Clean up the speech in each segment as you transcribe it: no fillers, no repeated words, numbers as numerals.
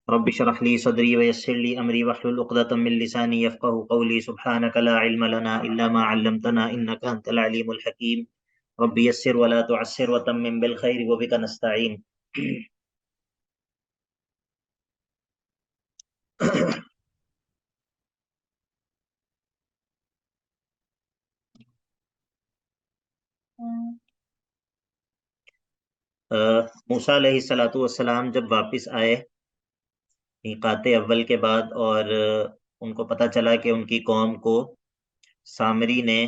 رب اشرح لي صدري ويسر لي أمري واحلل عقدة من لساني يفقهوا قولي سبحانك لا علم لنا إلا ما علمتنا إنك أنت العليم الحكيم رب يسر ولا تعسر وتمم بالخير وبك نستعين. موسیٰ علیہ الصلوۃ والسلام جب واپس آئے میقات اول کے بعد اور ان کو پتہ چلا کہ ان کی قوم کو سامری نے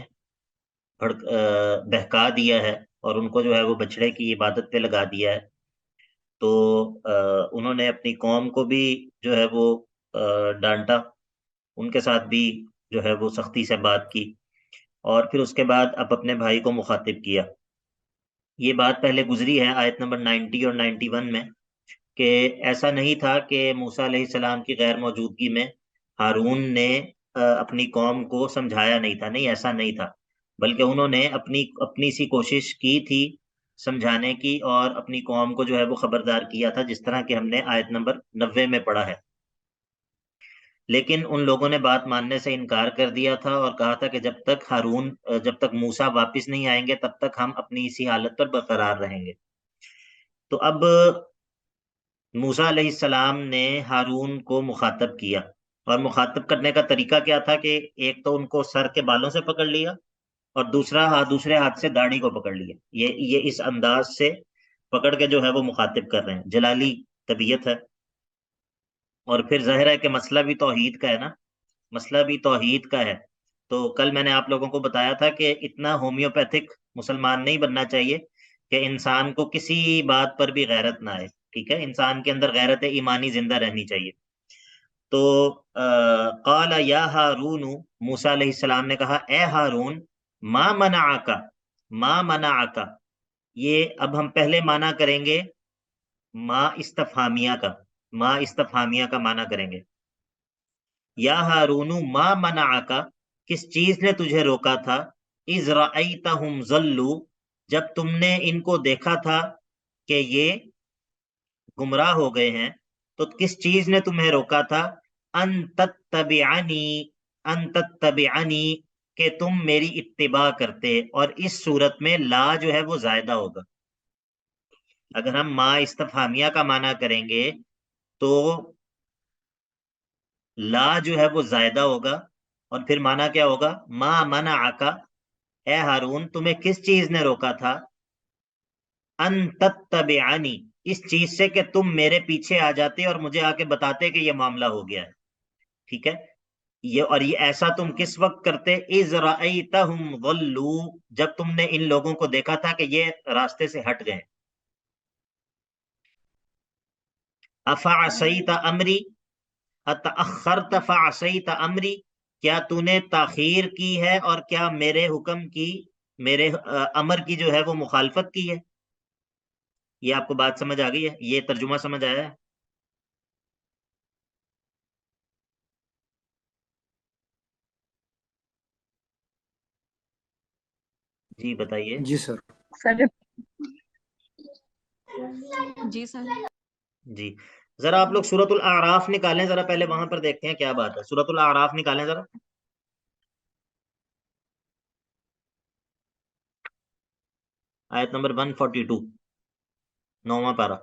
بہکا دیا ہے اور ان کو جو ہے وہ بچڑے کی عبادت پہ لگا دیا ہے، تو انہوں نے اپنی قوم کو بھی جو ہے وہ ڈانٹا، ان کے ساتھ بھی جو ہے وہ سختی سے بات کی، اور پھر اس کے بعد اب اپنے بھائی کو مخاطب کیا. یہ بات پہلے گزری ہے آیت نمبر 90 اور 91 میں کہ ایسا نہیں تھا کہ موسیٰ علیہ السلام کی غیر موجودگی میں ہارون نے اپنی قوم کو سمجھایا نہیں تھا، نہیں ایسا نہیں تھا، بلکہ انہوں نے اپنی سی کوشش کی تھی سمجھانے کی اور اپنی قوم کو جو ہے وہ خبردار کیا تھا، جس طرح کہ ہم نے آیت نمبر 90 میں پڑھا ہے. لیکن ان لوگوں نے بات ماننے سے انکار کر دیا تھا اور کہا تھا کہ جب تک موسیٰ واپس نہیں آئیں گے تب تک ہم اپنی اسی حالت پر برقرار رہیں گے. تو اب موسیٰ علیہ السلام نے ہارون کو مخاطب کیا، اور مخاطب کرنے کا طریقہ کیا تھا کہ ایک تو ان کو سر کے بالوں سے پکڑ لیا اور دوسرے ہاتھ سے داڑھی کو پکڑ لیا. یہ اس انداز سے پکڑ کے جو ہے وہ مخاطب کر رہے ہیں، جلالی طبیعت ہے. اور پھر ظاہر ہے کہ مسئلہ بھی توحید کا ہے نا، مسئلہ بھی توحید کا ہے. تو کل میں نے آپ لوگوں کو بتایا تھا کہ اتنا ہومیوپیتھک مسلمان نہیں بننا چاہیے کہ انسان کو کسی بات پر بھی غیرت نہ آئے. ٹھیک ہے، انسان کے اندر غیرت ایمانی زندہ رہنی چاہیے. تو قال یا ہارون، موسیٰ علیہ السلام نے کہا اے ہارون، ما منعک. یہ اب ہم پہلے معنی کریں گے ما استفہامیہ کا معنی کریں گے. یا ہارون ما منعک، کس چیز نے تجھے روکا تھا، اذ رأیتہم ضلوا، جب تم نے ان کو دیکھا تھا کہ یہ گمراہ ہو گئے ہیں، تو کس چیز نے تمہیں روکا تھا، ان تتبعنی، کہ تم میری اتباع کرتے. اور اس صورت میں لا جو ہے وہ زائدہ ہوگا. اگر ہم ما استفہامیہ کا معنی کریں گے تو لا جو ہے وہ زائدہ ہوگا، اور پھر معنی کیا ہوگا، ما منعک، اے ہارون تمہیں کس چیز نے روکا تھا، ان تتبعنی، اس چیز سے کہ تم میرے پیچھے آ جاتے اور مجھے آ کے بتاتے کہ یہ معاملہ ہو گیا ہے. ٹھیک ہے، یہ ایسا تم کس وقت کرتے، اذ رأیتہم ضلوا، جب تم نے ان لوگوں کو دیکھا تھا کہ یہ راستے سے ہٹ گئے. افعصیت امری، اتأخرت فعصیت امری، کیا تو نے تاخیر کی ہے اور کیا میرے حکم کی، میرے امر کی جو ہے وہ مخالفت کی ہے. یہ آپ کو بات سمجھ آ گئی ہے، یہ ترجمہ سمجھ آیا ہے؟ جی بتائیے. جی سر. سر جی سر. جی ذرا آپ لوگ سورۃ الاعراف نکالیں، ذرا پہلے وہاں پر دیکھتے ہیں کیا بات ہے. سورۃ الاعراف نکالیں ذرا. آیت نمبر 142، 9واں پارہ.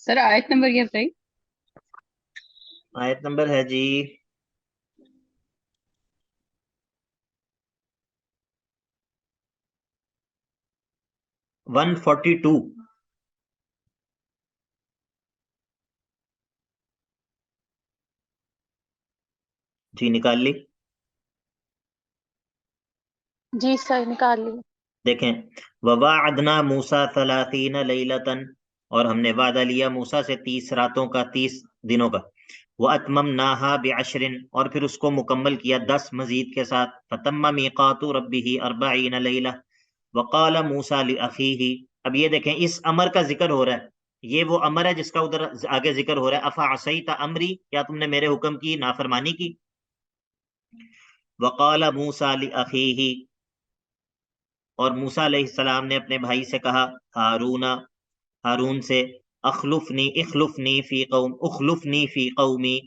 سر آیت نمبر کیا بتائی؟ آیت نمبر ہے جی 142. جی نکال لی. جی سر نکال لی. دیکھیں، وَوَعَدْنَا مُوسَىٰ 30 لَيْلَةً، اور ہم نے وعدہ لیا موسیٰ سے 30 راتوں کا، 30 دنوں کا. وَأَتْمَمْنَاهَا بِعَشْرٍ، اور پھر اس کو مکمل کیا 10 مزید کے ساتھ. فَتَمَّ مِيقَاتُ رَبِّهِ 40 لَيْلَةً وَقَالَ مُوسَىٰ لِأَخِيهِ. اب یہ دیکھیں اس امر کا ذکر ہو رہا ہے، یہ وہ امر ہے جس کا ادھر آگے ذکر ہو رہا ہے. افعصیت امری، کیا تم نے میرے حکم کی نافرمانی کی. وقال موسیٰ لأخیہ، اور موسیٰ علیہ السلام نے اپنے بھائی سے کہا، ہارون سے، اخلفنی فی قومی،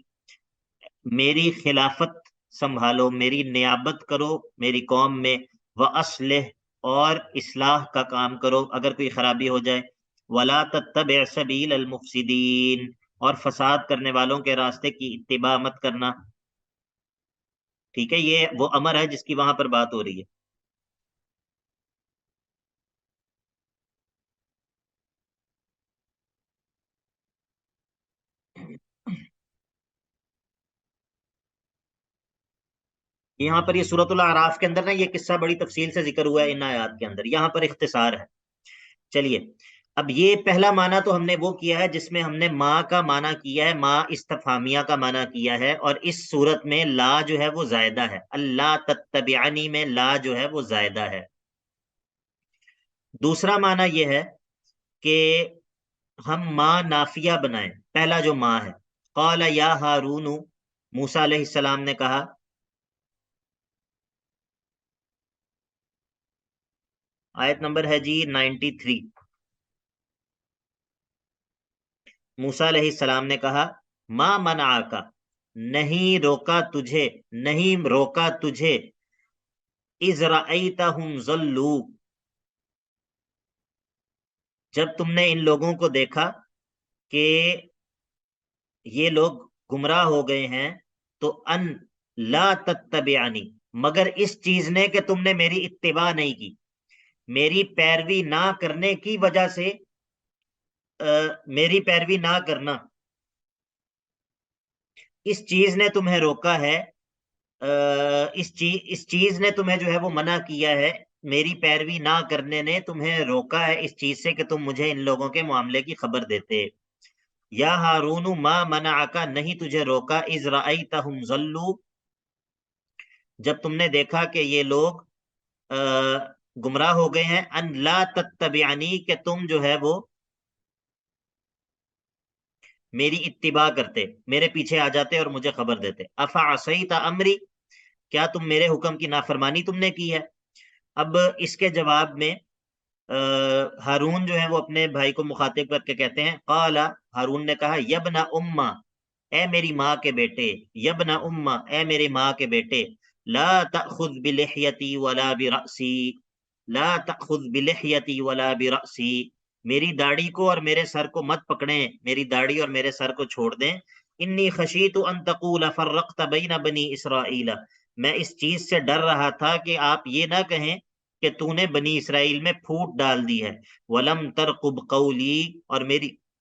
میری خلافت سنبھالو، میری نیابت کرو میری قوم میں، وَأَصْلِحْ، اور اصلاح کا کام کرو اگر کوئی خرابی ہو جائے، وَلَا تَتَّبِعْ سَبِيلَ الْمُفْسِدِينَ، اور فساد کرنے والوں کے راستے کی اتباع مت کرنا. ٹھیک ہے، یہ وہ امر ہے جس کی وہاں پر بات ہو رہی ہے. یہاں پر یہ سورۃ الاعراف کے اندر نا یہ قصہ بڑی تفصیل سے ذکر ہوا ہے ان آیات کے اندر، یہاں پر اختصار ہے. چلیے، اب یہ پہلا معنی تو ہم نے وہ کیا ہے جس میں ہم نے ماں کا معنی کیا ہے، ماں استفہامیہ کا معنی کیا ہے، اور اس صورت میں لا جو ہے وہ زائدہ ہے، اللہ تتبعنی میں لا جو ہے وہ زائدہ ہے. دوسرا معنی یہ ہے کہ ہم ماں نافیہ بنائیں. پہلا جو ماں ہے، قال یا ہارون، موسیٰ علیہ السلام نے کہا، آیت نمبر ہے جی 93. موسیٰ علیہ السلام نے کہا، ما منعک، نہیں روکا تجھے، اذ رأیتہم ضلوا، جب تم نے ان لوگوں کو دیکھا کہ یہ لوگ گمراہ ہو گئے ہیں، تو ان لا تتبعنی، مگر اس چیز نے کہ تم نے میری اتباع نہیں کی، میری پیروی نہ کرنے کی وجہ سے، میری پیروی نہ کرنا، اس چیز نے تمہیں روکا ہے، اس چیز نے تمہیں جو ہے وہ منع کیا ہے، میری پیروی نہ کرنے نے تمہیں روکا ہے اس چیز سے کہ تم مجھے ان لوگوں کے معاملے کی خبر دیتے. یا ہارون ما منعک، نہیں تجھے روکا، اذ رأیتہم ضلوا، جب تم نے دیکھا کہ یہ لوگ گمراہ ہو گئے ہیں، ان لا تتبعنی، کہ تم جو ہے وہ میری اتباع کرتے، میرے پیچھے آ جاتے اور مجھے خبر دیتے. افعصیت امری، کیا تم میرے حکم کی نافرمانی تم نے کی ہے؟ اب اس کے جواب میں ہارون جو ہے وہ اپنے بھائی کو مخاطب کر کے کہتے ہیں، قال، ہارون نے کہا، یبن امہ، اے میری ماں کے بیٹے، یبن امہ، اے میری ماں کے بیٹے، لا تأخذ بلحیتی ولا برأسی، لا تأخذ بلحیتی ولا برأسی، میری داڑھی کو اور میرے سر کو مت پکڑیں، میری داڑھی اور میرے سر کو چھوڑ دیں. انی خشیت ان تقول فرقت بین بنی اسرائیل، میں اس چیز سے ڈر رہا تھا کہ آپ یہ نہ کہیں کہ تو نے بنی اسرائیل میں پھوٹ ڈال دی ہے، ولم ترقب قولی، اور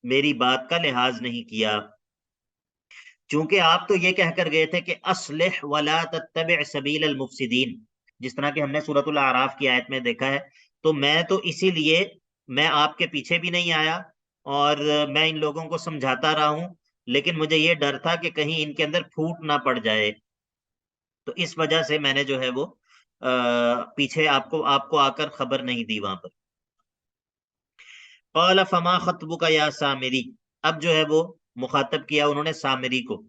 میری بات کا لحاظ نہیں کیا، چونکہ آپ تو یہ کہہ کر گئے تھے کہ اصلح ولا تتبع سبیل المفسدین، جس طرح کہ ہم نے سورۃ الاعراف کی آیت میں دیکھا ہے. تو میں تو اسی لیے میں آپ کے پیچھے بھی نہیں آیا، اور میں ان لوگوں کو سمجھاتا رہا ہوں، لیکن مجھے یہ ڈر تھا کہ کہیں ان کے اندر پھوٹ نہ پڑ جائے، تو اس وجہ سے میں نے جو ہے وہ پیچھے آپ کو آ کر خبر نہیں دی وہاں پر. قال فما خطبک یا سامری، اب جو ہے وہ مخاطب کیا انہوں نے سامری کو،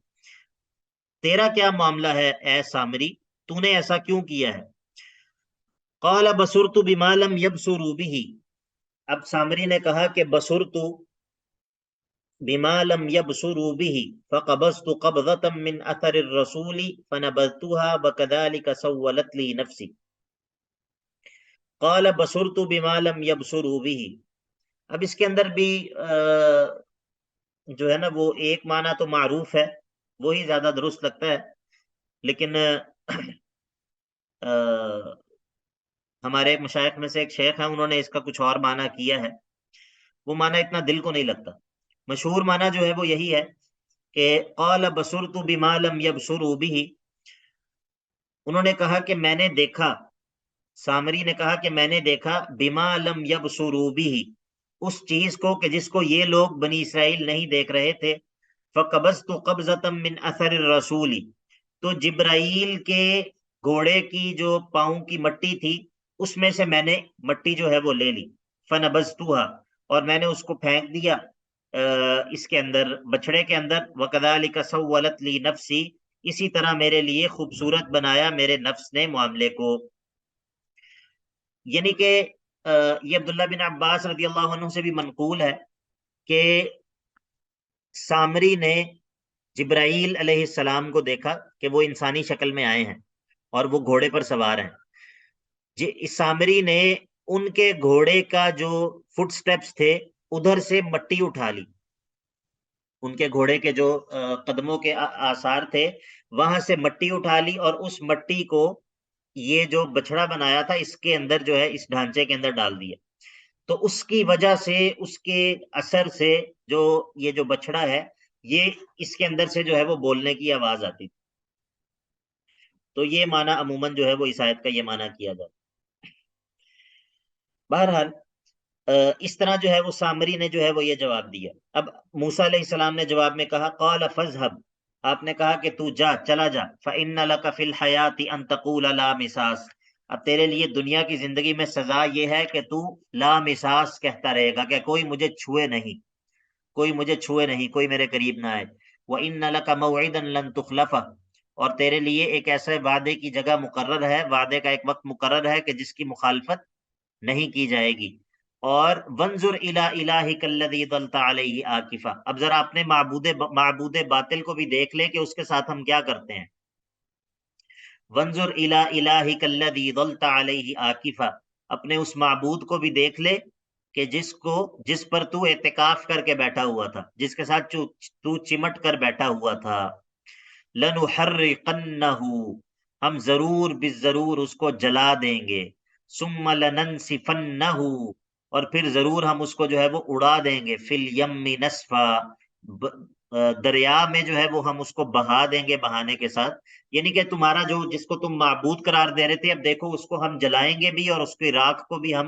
تیرا کیا معاملہ ہے اے سامری، تو نے ایسا کیوں کیا ہے؟ قال بصرت بما لم يبصروا به، اب سامری نے کہا کہ بصرت بما لم يبصروا به فقبضت قبضة من اثر الرسول فنبذتها وكذلك سولت لي نفسي. قال بصرت بما لم يبصروا به، اب اس کے اندر بھی جو ہے نا وہ ایک معنی تو معروف ہے، وہی زیادہ درست لگتا ہے، لیکن ہمارے مشائخ میں سے ایک شیخ ہیں، انہوں نے اس کا کچھ اور معنی کیا ہے، وہ معنی اتنا دل کو نہیں لگتا. مشہور معنی جو ہے وہ یہی ہے کہ قال بصرت بما لم يبصروا به، انہوں نے کہا کہ میں نے دیکھا، سامری نے کہا کہ میں نے دیکھا، بما لم يبصروا به، اس چیز کو کہ جس کو یہ لوگ بنی اسرائیل نہیں دیکھ رہے تھے. فقبضت قبضة من اثر الرسول، تو جبرائیل کے گھوڑے کی جو پاؤں کی مٹی تھی اس میں سے میں نے مٹی جو ہے وہ لے لی. فنبذتها، اور میں نے اس کو پھینک دیا اس کے اندر، بچھڑے کے اندر. وَكَذَلِكَ سَوَّلَتْ لِي نَفْسِي، اسی طرح میرے لیے خوبصورت بنایا میرے نفس نے معاملے کو. یعنی کہ یہ عبداللہ بن عباس رضی اللہ عنہ سے بھی منقول ہے کہ سامری نے جبرائیل علیہ السلام کو دیکھا کہ وہ انسانی شکل میں آئے ہیں اور وہ گھوڑے پر سوار ہیں. سامری نے ان کے گھوڑے کا جو فٹ سٹیپس تھے ادھر سے مٹی اٹھا لی، ان کے گھوڑے کے جو قدموں کے آثار تھے وہاں سے مٹی اٹھا لی، اور اس مٹی کو یہ جو بچڑا بنایا تھا اس کے اندر جو ہے اس ڈھانچے کے اندر ڈال دیا. تو اس کی وجہ سے، اس کے اثر سے جو یہ جو بچڑا ہے یہ اس کے اندر سے جو ہے وہ بولنے کی آواز آتی تھی. تو یہ معنی عموماً جو ہے وہ اس آیت کا یہ معنی کیا جاتا. بہرحال اس طرح جو ہے وہ سامری نے جو ہے وہ یہ جواب دیا. اب موسیٰ علیہ السلام نے جواب میں کہا قال فاذهب، آپ نے کہا کہ تو جا، چلا جا. فإن لك في الحياة أن تقول لا مساس، اب تیرے لیے دنیا کی زندگی میں سزا یہ ہے کہ تو لا مساس کہتا رہے گا کہ کوئی مجھے چھوئے نہیں، کوئی مجھے چھوئے نہیں، کوئی میرے قریب نہ آئے. وَإِنَّ لَكَ مَوْعِدًا لَن تُخْلَفَهُ، اور تیرے لیے ایک ایسے وعدے کی جگہ مقرر ہے، وعدے کا ایک وقت مقرر ہے کہ جس کی مخالفت نہیں کی جائے گی. اور وَانظُرْ إِلَىٰ إِلَٰهِكَ الَّذِي ظَلْتَ عَلَيْهِ عَاكِفًا، اب ذرا اپنے معبود باطل کو بھی دیکھ لے کہ اس کے ساتھ ہم کیا کرتے ہیں. وَانظُرْ إِلَىٰ إِلَٰهِكَ الَّذِي ظَلْتَ عَلَيْهِ عَاكِفًا، اپنے اس معبود کو بھی دیکھ لے کہ جس پر تو اعتکاف کر کے بیٹھا ہوا تھا، جس کے ساتھ تو چمٹ کر بیٹھا ہوا تھا. لَنُحَرِّقَنَّهُ، ہم ضرور بالضرور اس کو جلا دیں گے. ثُمَّ لَنَنْسِفَنَّهُ، اور پھر ضرور ہم اس کو جو ہے وہ اڑا دیں گے. فِي الْيَمِّ نَسْفًا، دریا میں جو ہے وہ ہم اس کو بہا دیں گے بہانے کے ساتھ. یعنی کہ تمہارا جس کو تم معبود قرار دے رہے تھے، اب دیکھو اس کو ہم جلائیں گے بھی، اور اس کی راکھ کو بھی ہم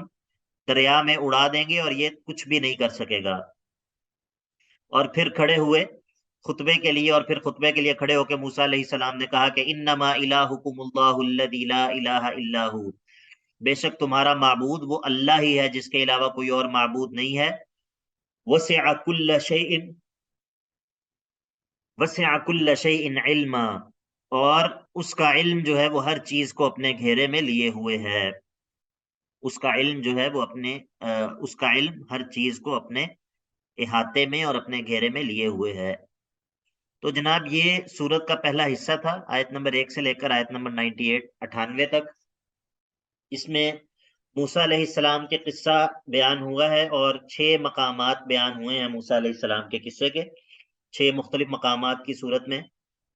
دریا میں اڑا دیں گے، اور یہ کچھ بھی نہیں کر سکے گا. اور پھر کھڑے ہوئے خطبے کے لیے، اور پھر خطبے کے لیے کھڑے ہو کے موسیٰ علیہ السلام نے کہا کہ انما الہکم اللہ الذی لا الہ الا ہو، بے شک تمہارا معبود وہ اللہ ہی ہے جس کے علاوہ کوئی اور معبود نہیں ہے. وسع کل شیء، وسع کل شیء علما، اور اس کا علم جو ہے وہ ہر چیز کو اپنے گھیرے میں لیے ہوئے ہے. اس کا علم جو ہے وہ اس کا علم ہر چیز کو اپنے احاطے میں اور اپنے گھیرے میں لیے ہوئے ہے. تو جناب یہ سورت کا پہلا حصہ تھا، آیت نمبر 1 سے لے کر آیت نمبر 98 تک. اس میں موسیٰ علیہ السلام کے قصہ بیان ہوا ہے، اور 6 مقامات بیان ہوئے ہیں موسیٰ علیہ السلام کے قصے کے. 6 مختلف مقامات کی صورت میں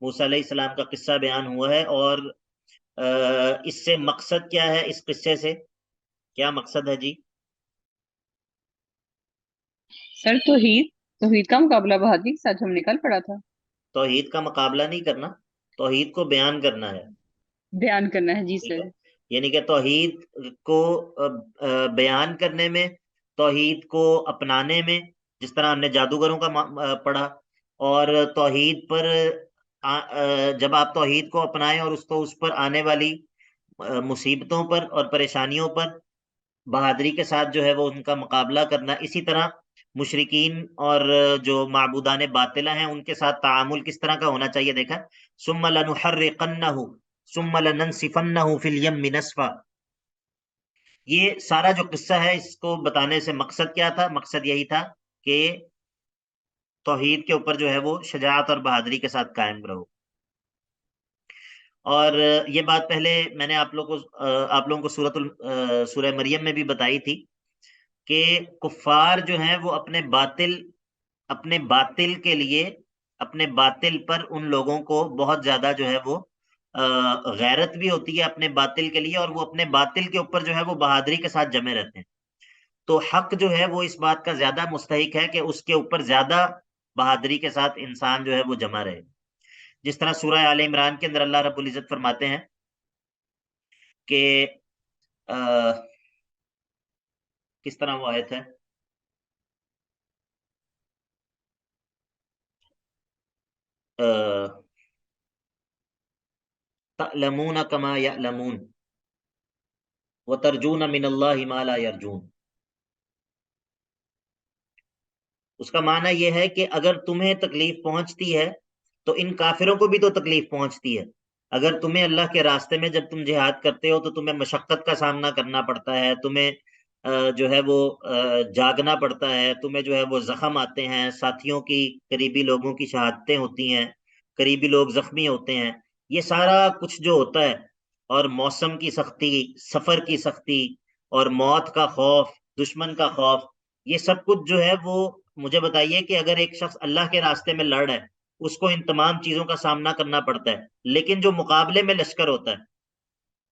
موسیٰ علیہ السلام کا قصہ بیان ہوا ہے. اور اس سے مقصد کیا ہے، اس قصے سے کیا مقصد ہے جی؟ سر توحید کا مقابلہ بہادری کے ساتھ ہم نے کل پڑھا تھا. توحید کا مقابلہ نہیں کرنا، توحید کو بیان کرنا ہے. بیان کرنا ہے جی سر. یعنی کہ توحید کو بیان کرنے میں، توحید کو اپنانے میں، جس طرح ہم نے جادوگروں کا پڑھا. اور توحید پر جب آپ توحید کو اپنائیں اور اس پر آنے والی مصیبتوں پر اور پریشانیوں پر بہادری کے ساتھ جو ہے وہ ان کا مقابلہ کرنا. اسی طرح مشرکین اور جو معبودان باطلہ ہیں ان کے ساتھ تعامل کس طرح کا ہونا چاہیے دیکھا. ثم لنحرقنہ ثم لننسفنہ فی الیم نسفا، یہ سارا جو قصہ ہے اس کو بتانے سے مقصد کیا تھا؟ مقصد یہی تھا کہ توحید کے اوپر جو ہے وہ شجاعت اور بہادری کے ساتھ قائم رہو. اور یہ بات پہلے میں نے آپ لوگوں کو سورہ مریم میں بھی بتائی تھی کہ کفار جو ہیں وہ اپنے باطل کے لیے، اپنے باطل پر ان لوگوں کو بہت زیادہ جو ہے وہ غیرت بھی ہوتی ہے اپنے باطل کے لیے، اور وہ اپنے باطل کے اوپر جو ہے وہ بہادری کے ساتھ جمے رہتے ہیں. تو حق جو ہے وہ اس بات کا زیادہ مستحق ہے کہ اس کے اوپر زیادہ بہادری کے ساتھ انسان جو ہے وہ جمع رہے. جس طرح سورہ آل عمران کے اندر اللہ رب العزت فرماتے ہیں کہ کس طرح وہ آیت ہے، تَعْلَمُونَ كَمَا يَعْلَمُونَ وَتَرْجُونَ مِنَ اللَّهِ مَا لَا يَرْجُونَ. اس کا معنی یہ ہے کہ اگر تمہیں تکلیف پہنچتی ہے تو ان کافروں کو بھی تو تکلیف پہنچتی ہے. اگر تمہیں اللہ کے راستے میں جب تم جہاد کرتے ہو تو تمہیں مشقت کا سامنا کرنا پڑتا ہے، تمہیں جو ہے وہ جاگنا پڑتا ہے، تمہیں جو ہے وہ زخم آتے ہیں، ساتھیوں کی، قریبی لوگوں کی شہادتیں ہوتی ہیں، قریبی لوگ زخمی ہوتے ہیں، یہ سارا کچھ جو ہوتا ہے، اور موسم کی سختی، سفر کی سختی، اور موت کا خوف، دشمن کا خوف، یہ سب کچھ جو ہے وہ، مجھے بتائیے کہ اگر ایک شخص اللہ کے راستے میں لڑ ہے، اس کو ان تمام چیزوں کا سامنا کرنا پڑتا ہے، لیکن جو مقابلے میں لشکر ہوتا ہے،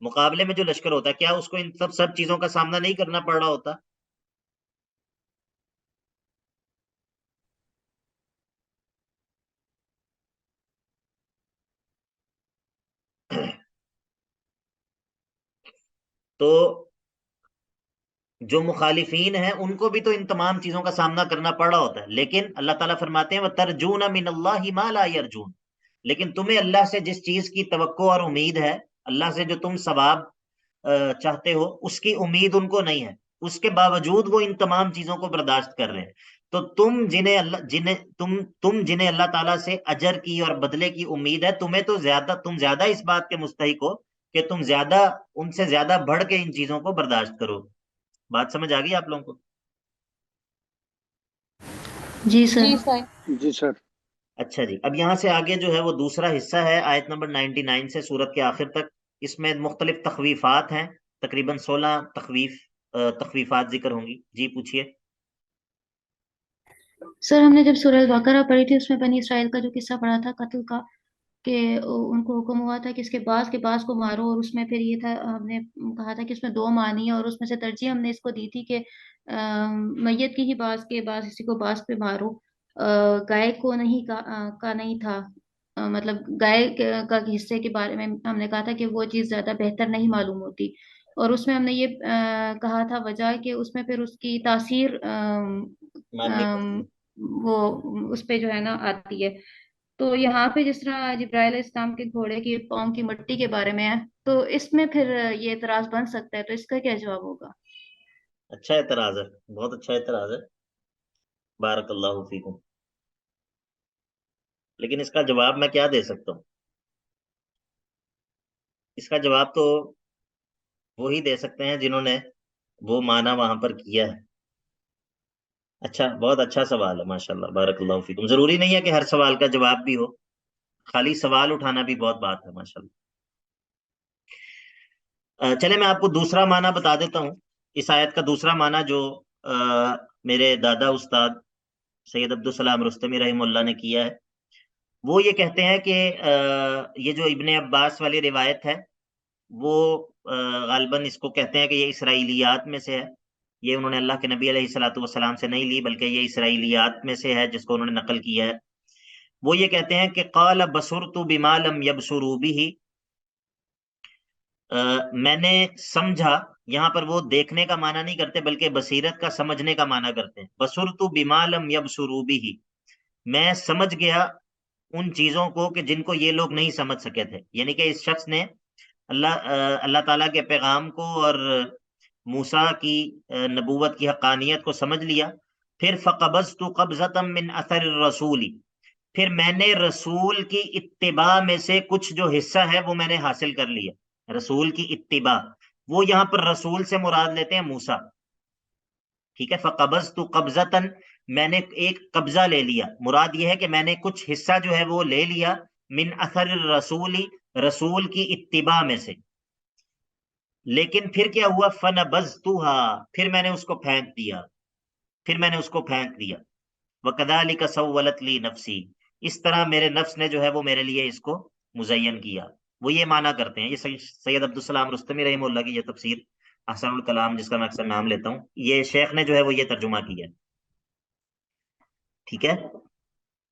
مقابلے میں جو لشکر ہوتا ہے، کیا اس کو ان سب چیزوں کا سامنا نہیں کرنا پڑ رہا ہوتا؟ تو جو مخالفین ہیں ان کو بھی تو ان تمام چیزوں کا سامنا کرنا پڑ رہا ہوتا ہے، لیکن اللہ تعالیٰ فرماتے ہیں وَتَرْجُونَ مِنَ اللَّهِ مَا لَا يَرْجُونَ، لیکن تمہیں اللہ سے جس چیز کی توقع اور امید ہے، اللہ سے جو تم ثواب چاہتے ہو، اس کی امید ان کو نہیں ہے، اس کے باوجود وہ ان تمام چیزوں کو برداشت کر رہے ہیں. تو تم جنہیں اللہ تعالیٰ سے اجر کی اور بدلے کی امید ہے، تم زیادہ اس بات کے مستحق ہو کہ تم زیادہ، ان سے زیادہ بڑھ کے ان چیزوں کو برداشت کرو. بات سمجھ آ گئی آپ لوگوں کو؟ جی سر. جی سر. جی سر. اچھا جی، اب یہاں سے آگے جو ہے وہ دوسرا حصہ ہے آیت نمبر 99 سے سورت کے آخر تک. اس میں مختلف تخویفات ہیں، تقریباً 16 تخویفات ذکر ہوں گی. جی پوچھئے. سر ہم نے جب سورہ البقرہ پڑھی تھی، اس میں بنی اسرائیل کا جو قصہ پڑھا تھا قتل کا، کہ ان کو حکم ہوا تھا کہ اس کے بعض کو مارو، اور اس میں پھر یہ تھا، ہم نے کہا تھا کہ اس میں دو معنی ہے، اور اس میں سے ترجیح ہم نے اس کو دی تھی کہ میت کی ہی بعض کسی کو بعض پہ مارو، گائے کو نہیں کا نہیں تھا، مطلب گائے کا حصے کے بارے میں ہم نے کہا تھا کہ وہ چیز زیادہ بہتر نہیں معلوم ہوتی، اور اس میں ہم نے یہ کہا تھا وجہ کہ اس میں پھر اس کی تاثیر ماننی پڑتی ہے. وہ اس پہ جو ہے نا آتی ہے. تو یہاں پہ جس طرح جبرائیل علیہ السلام کے گھوڑے کی پاؤں کی مٹی کے بارے میں ہے، تو اس میں پھر یہ اعتراض بن سکتا ہے، تو اس کا کیا جواب ہوگا؟ اچھا اعتراض ہے، بہت اچھا اعتراض ہے، بارک اللہ فیکم. لیکن اس کا جواب میں کیا دے سکتا ہوں؟ اس کا جواب تو وہی دے سکتے ہیں جنہوں نے وہ معنی وہاں پر کیا ہے. اچھا، بہت اچھا سوال ہے، ماشاءاللہ، بارک اللہ فیکم. ضروری نہیں ہے کہ ہر سوال کا جواب بھی ہو، خالی سوال اٹھانا بھی بہت بات ہے، ماشاءاللہ. چلے میں آپ کو دوسرا معنی بتا دیتا ہوں. اس آیت کا دوسرا معنی جو میرے دادا استاد سید عبدالسلام رستمی رحمہ اللہ نے کیا ہے، وہ یہ کہتے ہیں کہ یہ جو ابن عباس والی روایت ہے، وہ غالباً اس کو کہتے ہیں کہ یہ اسرائیلیات میں سے ہے. یہ انہوں نے اللہ کے نبی علیہ الصلوۃ والسلام سے نہیں لی، بلکہ یہ اسرائیلیات میں سے ہے جس کو انہوں نے نقل کیا ہے. وہ یہ کہتے ہیں کہ قال بصرت بما لم يبصروا به، میں نے سمجھا. یہاں پر وہ دیکھنے کا معنی نہیں کرتے بلکہ بصیرت کا، سمجھنے کا معنی کرتے ہیں. بصرت بما لم يبصروا به، میں سمجھ گیا ان چیزوں کو کہ جن کو یہ لوگ نہیں سمجھ سکے تھے. یعنی کہ اس شخص نے اللہ تعالیٰ کے پیغام کو اور موسیٰ کی نبوت کی حقانیت کو سمجھ لیا. پھر فقبضت قبضة من اثر الرسول، پھر میں نے رسول کی اتباع میں سے کچھ جو حصہ ہے وہ میں نے حاصل کر لیا. رسول کی اتباع، وہ یہاں پر رسول سے مراد لیتے ہیں موسیٰ. ٹھیک ہے، فقبضت قبضة، میں نے ایک قبضہ لے لیا، مراد یہ ہے کہ میں نے کچھ حصہ جو ہے وہ لے لیا، من اثر الرسول، رسول کی اتباع میں سے. لیکن پھر کیا ہوا؟ فنبذتها، پھر میں نے اس کو پھینک دیا، وَكَذَلِكَ سَوَّلَتْ لِي نَفْسِي، اس طرح میرے نفس نے جو ہے وہ میرے لیے اس کو مزین کیا. وہ یہ معنی کرتے ہیں. یہ سید عبدالسلام رستمی رحمہ اللہ کی یہ تفسیر احسن الکلام، جس کا میں اکثر نام لیتا ہوں، یہ شیخ نے جو ہے وہ یہ ترجمہ کیا. ٹھیک ہے،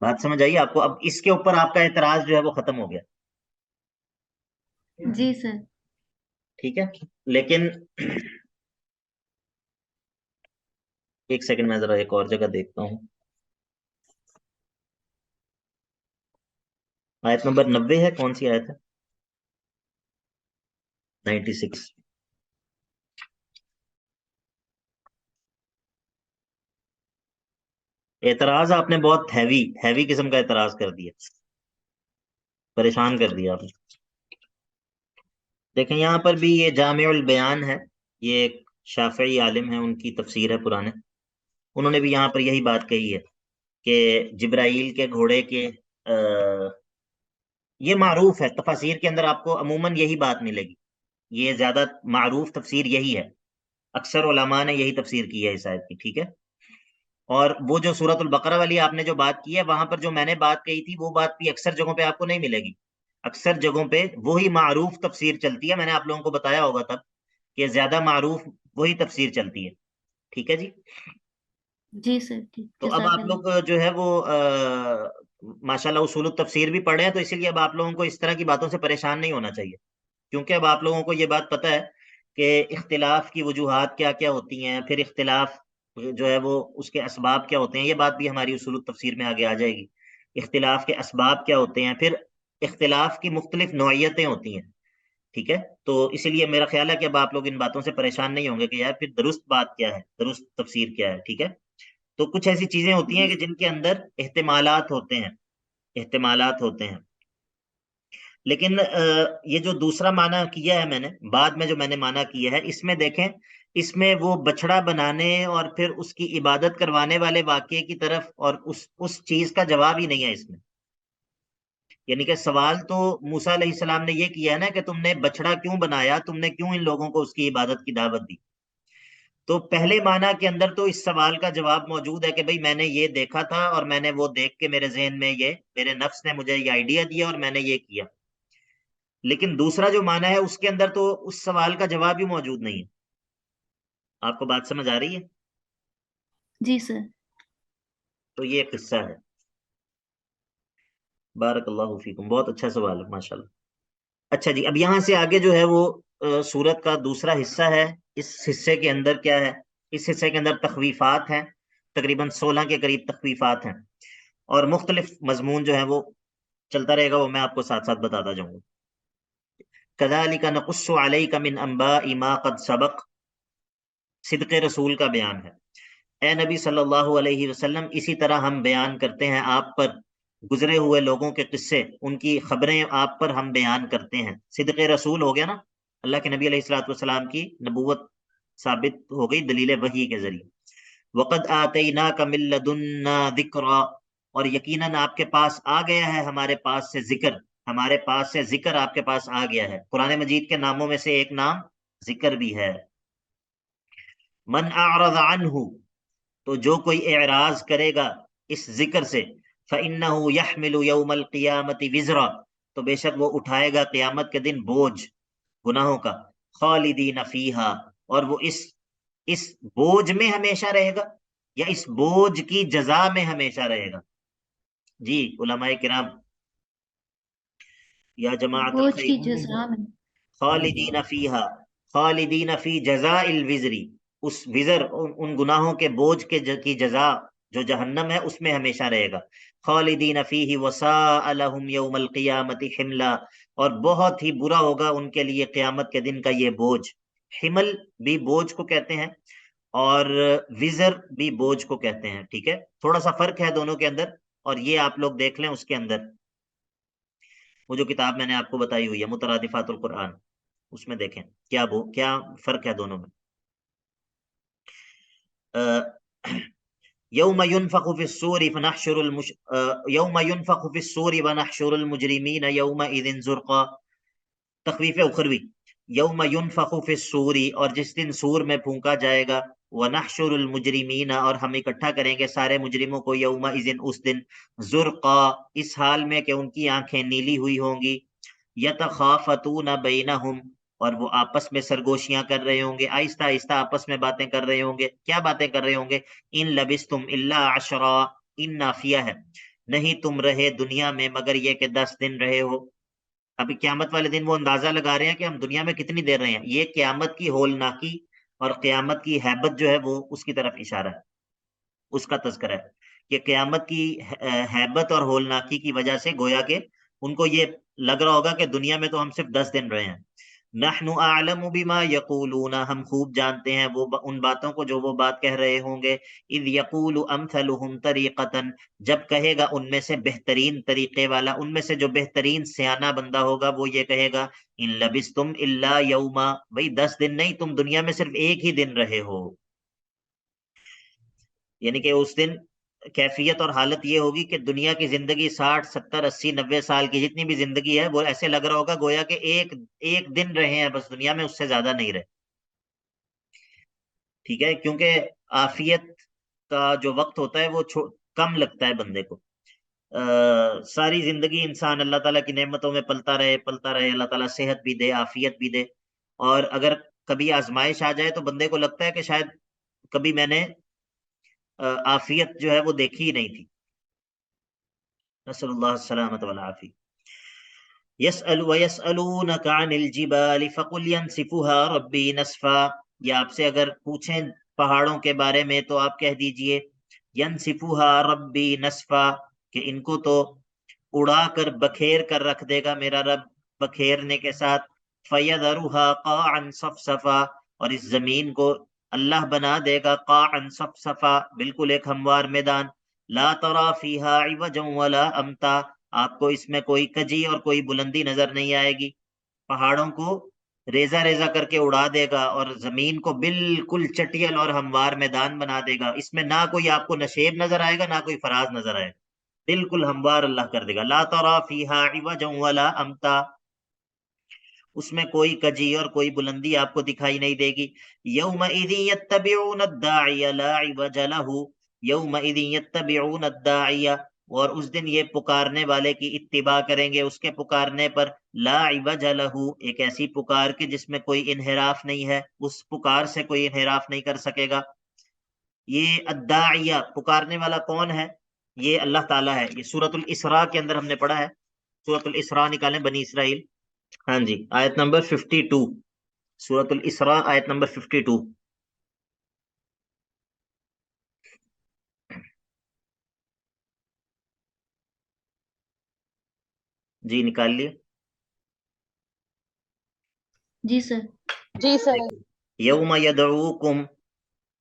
بات سمجھ آئی آپ کو؟ اب اس کے اوپر آپ کا اعتراض جو ہے وہ ختم ہو گیا. جی سر. ٹھیک ہے، لیکن ایک سیکنڈ میں ذرا ایک اور جگہ دیکھتا ہوں. آیت نمبر 90 ہے، کون سی آیت ہے؟ 96. اعتراض آپ نے بہت ہیوی قسم کا اعتراض کر دیا. پریشان کر دیا آپ نے. دیکھیں یہاں پر بھی یہ جامع البیان ہے، یہ ایک شافعی عالم ہے، ان کی تفسیر ہے پرانے. انہوں نے بھی یہاں پر یہی بات کہی ہے کہ جبرائیل کے گھوڑے کے یہ معروف ہے، تفاسیر کے اندر آپ کو عموماً یہی بات ملے گی، یہ زیادہ معروف تفسیر یہی ہے، اکثر علماء نے یہی تفسیر کی ہے اس آیت کی. ٹھیک ہے. اور وہ جو سورۃ البقرہ والی آپ نے جو بات کی ہے، وہاں پر جو میں نے بات کہی تھی وہ بات بھی اکثر جگہوں پہ آپ کو نہیں ملے گی. اکثر جگہوں پہ وہی معروف تفسیر چلتی ہے، میں نے آپ لوگوں کو بتایا ہوگا تب کہ زیادہ معروف وہی تفسیر چلتی ہے. ٹھیک ہے جی. جی سر، ٹھیک، تو اب جزاک آپ اللہ. لوگ جو ہے وہ ماشاء اللہ اصول التفسیر بھی پڑھے ہیں، تو اسی لیے اب آپ لوگوں کو اس طرح کی باتوں سے پریشان نہیں ہونا چاہیے، کیونکہ اب آپ لوگوں کو یہ بات پتہ ہے کہ اختلاف کی وجوہات کیا کیا ہوتی ہیں، پھر اختلاف جو ہے وہ اس کے اسباب کیا ہوتے ہیں. یہ بات بھی ہماری اصول التفسیر میں آگے آ جائے گی. اختلاف کے اسباب کیا ہوتے ہیں، پھر اختلاف کی مختلف نوعیتیں ہوتی ہیں. ٹھیک ہے. تو اسی لیے میرا خیال ہے کہ اب آپ لوگ ان باتوں سے پریشان نہیں ہوں گے کہ یار پھر درست بات کیا ہے، درست تفسیر کیا ہے. ٹھیک ہے. تو کچھ ایسی چیزیں ہوتی ہیں جی کہ جن کے اندر احتمالات ہوتے ہیں، احتمالات ہوتے ہیں. لیکن یہ جو دوسرا معنی کیا ہے میں نے، بعد میں جو میں نے معنی کیا ہے، اس میں دیکھیں، اس میں وہ بچڑا بنانے اور پھر اس کی عبادت کروانے والے واقعے کی طرف اور اس چیز کا جواب ہی نہیں ہے اس میں. یعنی کہ سوال تو موسیٰ علیہ السلام نے یہ کیا ہے نا کہ تم نے بچڑا کیوں بنایا، تم نے کیوں ان لوگوں کو اس کی عبادت کی دعوت دی. تو پہلے معنی کے اندر تو اس سوال کا جواب موجود ہے کہ بھئی میں نے یہ دیکھا تھا اور میں نے وہ دیکھ کے میرے ذہن میں یہ، میرے نفس نے مجھے یہ آئیڈیا دیا اور میں نے یہ کیا. لیکن دوسرا جو معنی ہے اس کے اندر تو اس سوال کا جواب ہی موجود نہیں ہے. آپ کو بات سمجھ آ رہی ہے؟ جی سر. تو یہ قصہ ہے. بارک اللہ فیکم، بہت اچھا سوال ہے ماشاءاللہ. اچھا جی، اب یہاں سے آگے جو ہے وہ سورت کا دوسرا حصہ ہے. اس حصے کے اندر کیا ہے؟ اس حصے کے اندر تخویفات ہیں، تقریباً 16 کے قریب تخویفات ہیں، اور مختلف مضمون جو ہے وہ چلتا رہے گا، وہ میں آپ کو ساتھ ساتھ بتاتا جاؤں گا. کذالک نقص علیک من انباء ما قد سبق، صدق رسول کا بیان ہے. اے نبی صلی اللہ علیہ وسلم، اسی طرح ہم بیان کرتے ہیں آپ پر گزرے ہوئے لوگوں کے قصے، ان کی خبریں آپ پر ہم بیان کرتے ہیں. صدق رسول ہو گیا نا، اللہ کے نبی علیہ الصلوۃ والسلام کی نبوت ثابت ہو گئی دلیل وحی کے ذریعے. وقد آتیناک من لدنا ذکرا، اور یقیناً آپ کے پاس آ گیا ہے ہمارے پاس سے ذکر، ہمارے پاس سے ذکر آپ کے پاس آ گیا ہے. قرآن مجید کے ناموں میں سے ایک نام ذکر بھی ہے. من اعرض عنہ، تو جو کوئی اعراض کرے گا اس ذکر سے، فإنه يحمل يوم القیامة وزرا، تو بے شک وہ اٹھائے گا قیامت کے دن بوجھ گناہوں کا. خالدین فیہا، اور وہ اس بوجھ میں ہمیشہ رہے گا، یا اس بوجھ کی جزا میں ہمیشہ رہے گا. جی علماء کرام، یا جماعت بوجھ کی الخیر، جزا میں. خالدین فیہا، خالدین فی جزاء الوزری، اس وزر ان گناہوں کے بوجھ کی جزا جو جہنم ہے اس میں ہمیشہ رہے گا. خالدین فیہ وساء لہم یوم القیامت حملا، اور بہت ہی برا ہوگا ان کے لیے قیامت کے دن کا یہ بوجھ. حمل بھی بوجھ کو کہتے ہیں اور وزر بھی بوجھ کو کہتے ہیں. ٹھیک ہے. تھوڑا سا فرق ہے دونوں کے اندر، اور یہ آپ لوگ دیکھ لیں اس کے اندر وہ جو کتاب میں نے آپ کو بتائی ہوئی ہے مترادفات القرآن، اس میں دیکھیں کیا فرق ہے دونوں میں. یوم ينفخ في الصور فنحشر یوم ينفخ في الصور ونحشر المجرمین یومئذ زرقا. تخویف اخروی، یوم ينفخ في الصور، اور جس دن سور میں پھونکا جائے گا، ونحشر المجرمین، اور ہم اکٹھا کریں گے سارے مجرموں کو، یومئذ اس دن، زرقا، اس حال میں کہ ان کی آنکھیں نیلی ہوئی ہوں گی. یتخافتون بینہم، اور وہ آپس میں سرگوشیاں کر رہے ہوں گے، آہستہ آہستہ آپس میں باتیں کر رہے ہوں گے. کیا باتیں کر رہے ہوں گے؟ ان لبستم الا عشرا، ان نافیہ ہے، نہیں تم رہے دنیا میں مگر یہ کہ 10 دن رہے ہو. ابھی قیامت والے دن وہ اندازہ لگا رہے ہیں کہ ہم دنیا میں کتنی دیر رہے ہیں. یہ قیامت کی ہولناکی اور قیامت کی ہیبت جو ہے وہ اس کی طرف اشارہ ہے، اس کا تذکرہ ہے کہ قیامت کی ہیبت اور ہولناکی کی وجہ سے گویا کہ ان کو یہ لگ رہا ہوگا کہ دنیا میں تو ہم صرف 10 دن رہے ہیں. نحن اعلم بما یقولون، ہم خوب جانتے ہیں وہ ان باتوں کو جو وہ بات کہہ رہے ہوں گے. اذ یقول امثلهم طریقتا، جب کہے گا ان میں سے بہترین طریقے والا، ان میں سے جو بہترین سیانہ بندہ ہوگا وہ یہ کہے گا ان لبستم الا یوما، بھئی 10 دن نہیں، تم دنیا میں صرف ایک ہی دن رہے ہو. یعنی کہ اس دن کیفیت اور حالت یہ ہوگی کہ دنیا کی زندگی 60 70 80 90 سال کی جتنی بھی زندگی ہے وہ ایسے لگ رہا ہوگا گویا کہ ایک دن رہے ہیں بس دنیا میں، اس سے زیادہ نہیں رہے. ٹھیک ہے، کیونکہ عافیت کا جو وقت ہوتا ہے وہ کم لگتا ہے بندے کو. ساری زندگی انسان اللہ تعالیٰ کی نعمتوں میں پلتا رہے پلتا رہے، اللہ تعالیٰ صحت بھی دے عافیت بھی دے، اور اگر کبھی آزمائش آ جائے تو بندے کو لگتا ہے کہ شاید کبھی میں نے عافیت جو ہے وہ دیکھی ہی نہیں تھی. نسأل اللہ السلامۃ والعافیہ. وَيَسْأَلُونَكَ عَنِ الْجِبَالِ فَقُلْ يَنْسِفُهَا رَبِّي نَسْفًا، یا آپ سے اگر پوچھیں پہاڑوں کے بارے میں تو آپ کہہ دیجئے يَنْسِفُهَا رَبِّي نَسْفًا، کہ ان کو تو اڑا کر بکھیر کر رکھ دے گا میرا رب بکھیرنے کے ساتھ. فَيَذَرُهَا قَاعًا صَفْصَفًا، اور اس زمین کو اللہ بنا دے گا قاعًا صفصفا، بالکل ایک ہموار میدان. لا ترى فيها عوجا ولا امتا، آپ کو اس میں کوئی کجی اور کوئی بلندی نظر نہیں آئے گی. پہاڑوں کو ریزہ ریزہ کر کے اڑا دے گا اور زمین کو بالکل چٹیل اور ہموار میدان بنا دے گا. اس میں نہ کوئی آپ کو نشیب نظر آئے گا نہ کوئی فراز نظر آئے گا، بالکل ہموار اللہ کر دے گا. لا ترى فيها عوجا ولا امتا، اس میں کوئی کجی اور کوئی بلندی آپ کو دکھائی نہیں دے گی. یومئذ یتبعون الداعی لا عوج له، یومئذ یتبعون الداعی، اور اس دن یہ پکارنے والے کی اتباع کریں گے اس کے پکارنے پر. لا عوج له، ایک ایسی پکار کے جس میں کوئی انحراف نہیں ہے، اس پکار سے کوئی انحراف نہیں کر سکے گا. یہ الداعیہ پکارنے والا کون ہے؟ یہ اللہ تعالیٰ ہے. یہ سورۃ الاسراء کے اندر ہم نے پڑھا ہے. سورۃ الاسراء نکالیں بنی اسرائیل. ہاں جی، آیت نمبر 52، سورۃ الاسراء آیت نمبر 52. جی نکال لیے. جی سر. جی سر. یوم یدعوکم،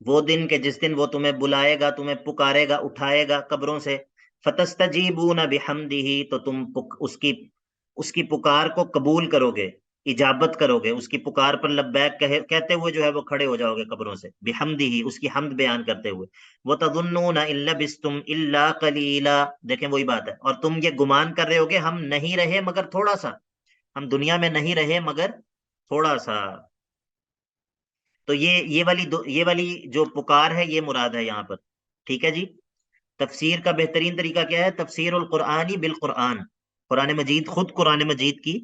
وہ دن کہ جس دن وہ تمہیں بلائے گا، تمہیں پکارے گا، اٹھائے گا قبروں سے. فتستجیبون بحمدہ، تو تم اس کی پکار کو قبول کرو گے، اجابت کرو گے، اس کی پکار پر لبیک کہتے ہوئے جو ہے وہ کھڑے ہو جاؤ گے قبروں سے، بحمدہ، اس کی حمد بیان کرتے ہوئے. وتظنون ان لبستم الا قلیلا، دیکھیں وہی بات ہے، اور تم یہ گمان کر رہے ہو کہ ہم نہیں رہے مگر تھوڑا سا، ہم دنیا میں نہیں رہے مگر تھوڑا سا. تو یہ والی جو پکار ہے یہ مراد ہے یہاں پر. ٹھیک ہے جی. تفسیر کا بہترین طریقہ کیا ہے؟ تفسیر القرآنی بالقرآن، قرآن مجید خود قرآن مجید کی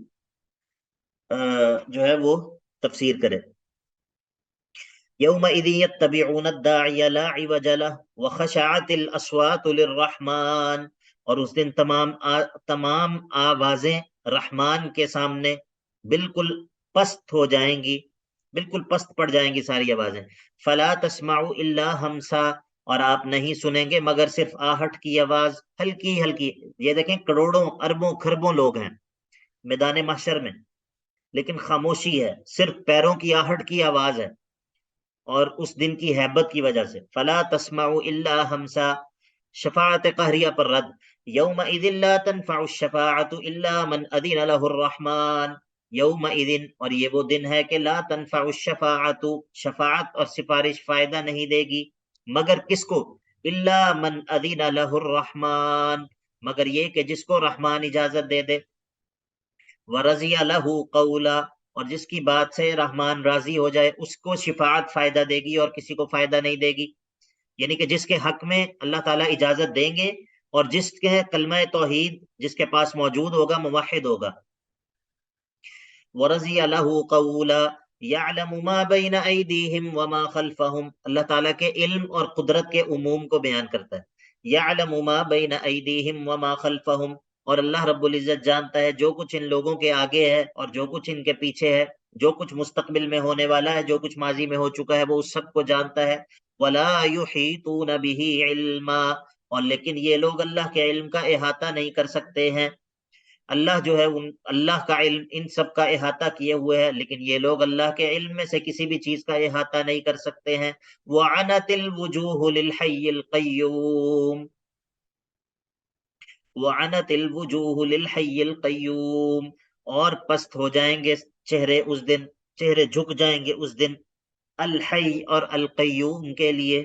جو ہے وہ تفسیر کرے. یومئذ یتبعون الداعی لا عوج له وخشعت الاصوات للرحمن، اور اس دن تمام آوازیں رحمان کے سامنے بالکل پست ہو جائیں گی، بالکل پست پڑ جائیں گی ساری آوازیں. فلا تسمعوا الا ہمسا، اور آپ نہیں سنیں گے مگر صرف آہٹ کی آواز، ہلکی ہلکی. یہ دیکھیں کروڑوں اربوں خربوں لوگ ہیں میدان محشر میں، لیکن خاموشی ہے، صرف پیروں کی آہٹ کی آواز ہے، اور اس دن کی ہیبت کی وجہ سے. فلا تسمعوا الا ہمسا، شفاعت قہریہ پر رد. یومئذ لا تنفع الشفاعت الا من اذن له الرحمن، یومئذ، اور یہ وہ دن ہے کہ لا تنفع الشفاعت، شفاعت اور سفارش فائدہ نہیں دے گی مگر کس کو؟ الا من اذن له الرحمن، مگر یہ کہ جس کو رحمان اجازت دے دے. ورضی له قولا، اور جس کی بات سے رحمان راضی ہو جائے اس کو شفاعت فائدہ دے گی اور کسی کو فائدہ نہیں دے گی. یعنی کہ جس کے حق میں اللہ تعالیٰ اجازت دیں گے اور جس کے کلمہ توحید جس کے پاس موجود ہوگا، موحد ہوگا. ورضی له قولا یعلم ما بین ایدیہم وما خلفہم، اللہ تعالیٰ کے علم اور قدرت کے عموم کو بیان کرتا ہے. یعلم ما بین ایدیہم وما خلفہم، اور اللہ رب العزت جانتا ہے جو کچھ ان لوگوں کے آگے ہے اور جو کچھ ان کے پیچھے ہے، جو کچھ مستقبل میں ہونے والا ہے، جو کچھ ماضی میں ہو چکا ہے، وہ اس سب کو جانتا ہے. ولا یحیطون به علما، اور لیکن یہ لوگ اللہ کے علم کا احاطہ نہیں کر سکتے ہیں. اللہ جو ہے اللہ کا علم ان سب کا احاطہ کیے ہوئے ہے، لیکن یہ لوگ اللہ کے علم میں سے کسی بھی چیز کا احاطہ نہیں کر سکتے ہیں۔ وَعَنَتِ الْوُجُوهُ لِلْحَيِّ الْقَيُّومِ، وَعَنَتِ الْوُجُوهُ لِلْحَيِّ الْقَيُّومِ، اور پست ہو جائیں گے چہرے اس دن، چہرے جھک جائیں گے اس دن، الحی اور القیوم کے لیے،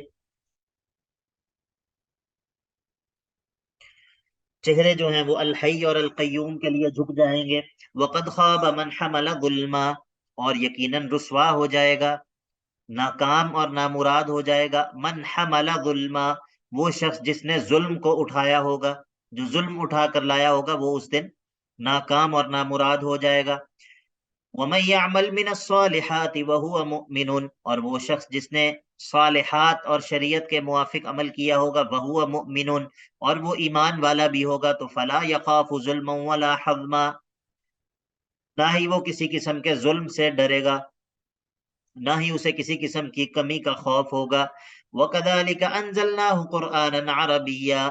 چہرے جو ہیں وہ الحی اور القیوم کے لیے جھک جائیں گے۔ وَقَدْ خَابَ مَنْ حَمَلَ ظُلْمًا، اور یقیناً رسوا ہو جائے گا، ناکام اور نامراد ہو جائے گا، من حمل ظلما، وہ شخص جس نے ظلم کو اٹھایا ہوگا، جو ظلم اٹھا کر لایا ہوگا وہ اس دن ناکام اور نامراد ہو جائے گا۔ وَمَن يَعْمَلْ مِنَ الصَّالِحَاتِ وَهُوَ مُؤْمِنٌ، اور وہ شخص جس نے صالحات اور شریعت کے موافق عمل کیا ہوگا، وَهُوَ مُؤْمِنٌ، اور وہ ایمان والا بھی ہوگا، تو فَلَا يَخَافُ ظُلْمًا وَلَا حَظْمًا، نہ ہی وہ کسی قسم کے ظلم سے ڈرے گا، نہ ہی اسے کسی قسم کی کمی کا خوف ہوگا۔ وَكَذَلِكَ أَنزَلْنَاهُ قُرْآنًا عَرَبِيًّا،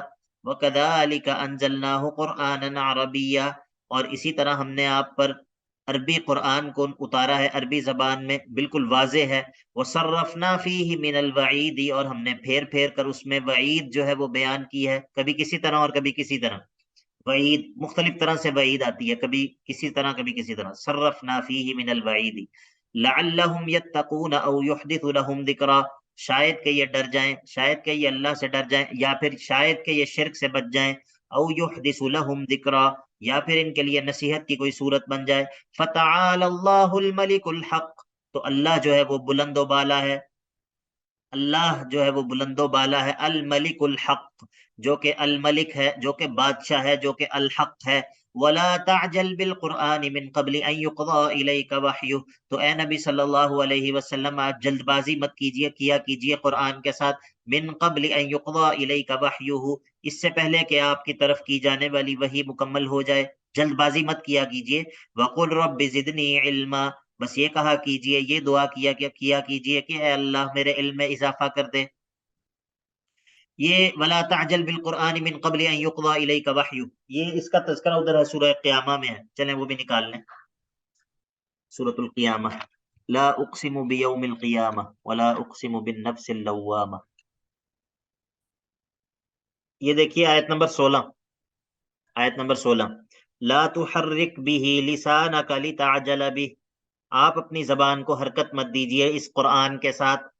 وَكَذَلِكَ أَنزَلْنَاهُ قُرْآنًا عَرَبِيًّا، اور اسی طرح ہم نے آپ پر عربی قرآن کو اتارا ہے، عربی زبان میں بالکل واضح ہے۔ وَصَرَّفْنَا فِيهِ مِنَ الْوَعِيدِ، اور ہم نے پھیر پھیر کر اس میں وعید جو ہے وہ بیان کی ہے، کبھی کسی طرح اور کبھی کسی طرح، وعید مختلف طرح سے وعید آتی ہے، کبھی کسی طرح کبھی کسی طرح۔ صرفنا فیہ من الوعید لعلہم یتقون او یحدث لهم ذکرا، شاید کہ یہ ڈر جائیں، شاید کہ یہ اللہ سے ڈر جائیں، یا پھر شاید کہ یہ شرک سے بچ جائیں، او یحدث لهم ذکرا، یا پھر ان کے لیے نصیحت کی کوئی صورت بن جائے۔ فتعال اللہ الملک الحق، تو اللہ جو ہے وہ بلند و بالا ہے، اللہ جو ہے وہ بلند و بالا ہے، الملک الحق، جو کہ الملک ہے، جو کہ بادشاہ ہے، جو کہ الحق ہے۔ ولا تعجل بالقرآن من قبل ان يقضى الیک وحیہ، تو اے نبی صلی اللہ علیہ وسلم آپ جلد بازی مت کیجیے، کیا کیجیے قرآن کے ساتھ، من قبل ان يقضى الیک وحیہ، اس سے پہلے کہ آپ کی طرف کی جانے والی وحی مکمل ہو جائے، جلد بازی مت کیا کیجیے۔ وقل رب زدنی علما، بس یہ کہا کیجئے، یہ دعا کیا کیجئے کہ اے اللہ میرے علم میں اضافہ کر دے۔ یہ ولا تعجل بالقرآن من قبل ان يقضى الیک وحیہ، یہ اس کا تذکرہ ادھر ہے سورہ قیامہ میں ہے، چلیں وہ بھی نکال لیں، سورۃ القیامہ۔ لا اقسم بیوم القیامہ ولا اقسم بالنفس اللوامہ، یہ دیکھیے آیت نمبر 16، آیت نمبر 16، لا تحرک به لسانک لتعجل به، آپ اپنی زبان کو حرکت مت دیجیے اس قرآن کے ساتھ،